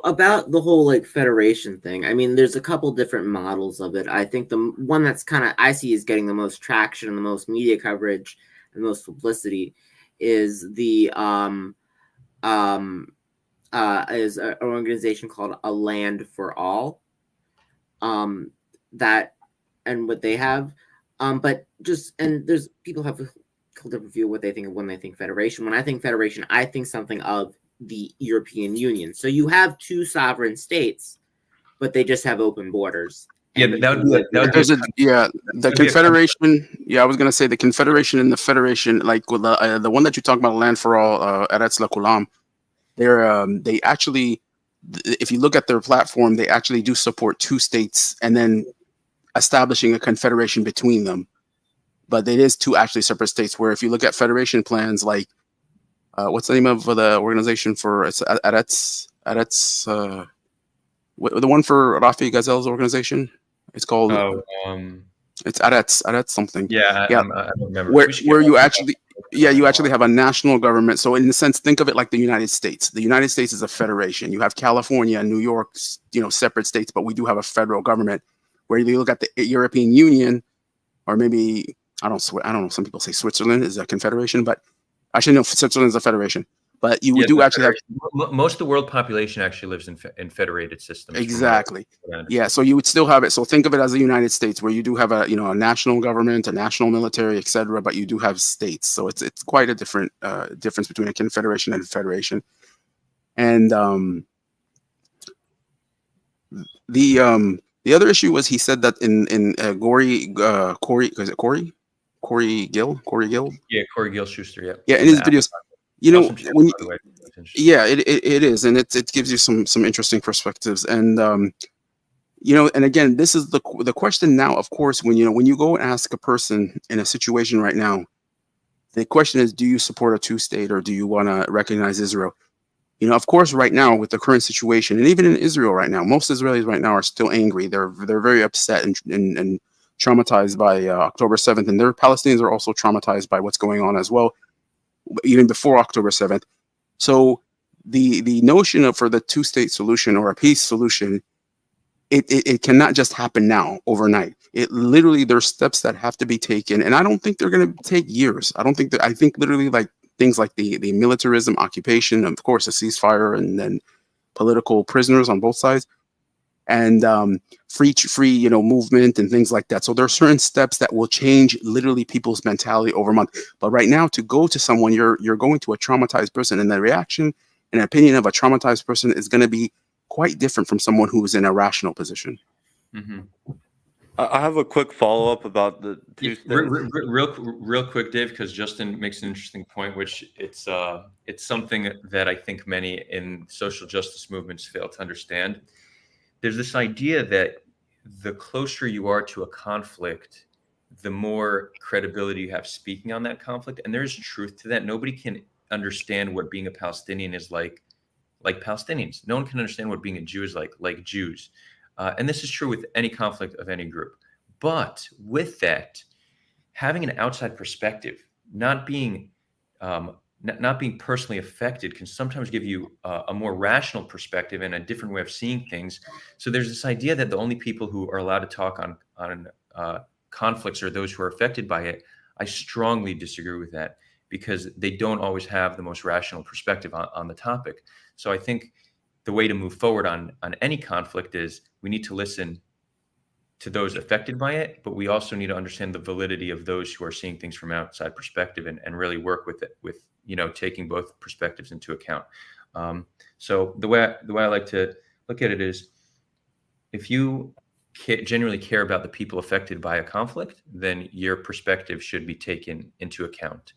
About the whole like federation thing, I mean, there's a couple different models of it. I think the one that's kind of I see is getting the most traction and the most media coverage and the most publicity is the is an organization called A Land for All. That and what they have, but just and there's people have a different view of what they think of when they think federation. When I think federation, I think something of the European Union. So you have two sovereign states, but they just have open borders. Yeah, And that would be the Confederation. Yeah, I was gonna say the Confederation and the Federation, like with the one that you talk about, Land for All, Eretz L'Kulam. They actually, if you look at their platform, they actually do support two states and then establishing a confederation between them. But it is two actually separate states. Where if you look at federation plans, like what's the name of the organization for Eretz, the one for Rafi Gazel's organization? It's called. It's Eretz something. Yeah, yeah. I don't remember. Where you actually. Yeah, you actually have a national government. So in a sense, think of it like the United States. The United States is a federation. You have California and New York, separate states, but we do have a federal government. Where you look at the European Union, or maybe I don't know. Some people say Switzerland is a confederation, but actually no, Switzerland is a federation. But you do actually have most of the world population actually lives in federated systems. Exactly. Yeah, so you would still have it. So think of it as the United States, where you do have a national government, a national military, etc. But you do have states. So it's quite a different difference between a confederation and a federation. And the other issue was he said that in Corey Gill? Yeah, Corey Gill Schuster. Yeah. Yeah, in his videos. When it is, and it gives you some interesting perspectives, and and again, this is the question now. Of course, when you go and ask a person in a situation right now, the question is, do you support a two-state or do you want to recognize Israel? Of course, right now with the current situation, and even in Israel right now, most Israelis right now are still angry. They're very upset and traumatized by October 7th, and their Palestinians are also traumatized by what's going on as well, even before October 7th. So the notion for the two-state solution or a peace solution, it cannot just happen now overnight. It literally, there's steps that have to be taken, and I don't think they're going to take years. I think literally like things like the militarism, occupation, of course, a ceasefire, and then political prisoners on both sides, and free movement and things like that. So there are certain steps that will change literally people's mentality over a month. But right now, to go to someone, you're going to a traumatized person, and the reaction and opinion of a traumatized person is going to be quite different from someone who is in a rational position. Mm-hmm. I have a quick follow-up about the two things. Real quick, Dave, because Justin makes an interesting point, which it's something that I think many in social justice movements fail to understand. There's this idea that the closer you are to a conflict, the more credibility you have speaking on that conflict. And there's truth to that. Nobody can understand what being a Palestinian is like Palestinians. No one can understand what being a Jew is like Jews. And this is true with any conflict of any group. But with that, having an outside perspective, not being personally affected, can sometimes give you a more rational perspective and a different way of seeing things. So there's this idea that the only people who are allowed to talk on conflicts are those who are affected by it. I strongly disagree with that, because they don't always have the most rational perspective on the topic. So I think the way to move forward on any conflict is we need to listen to those affected by it, but we also need to understand the validity of those who are seeing things from outside perspective and really work with it, with taking both perspectives into account. So the way I like to look at it is, if you genuinely care about the people affected by a conflict, then your perspective should be taken into account.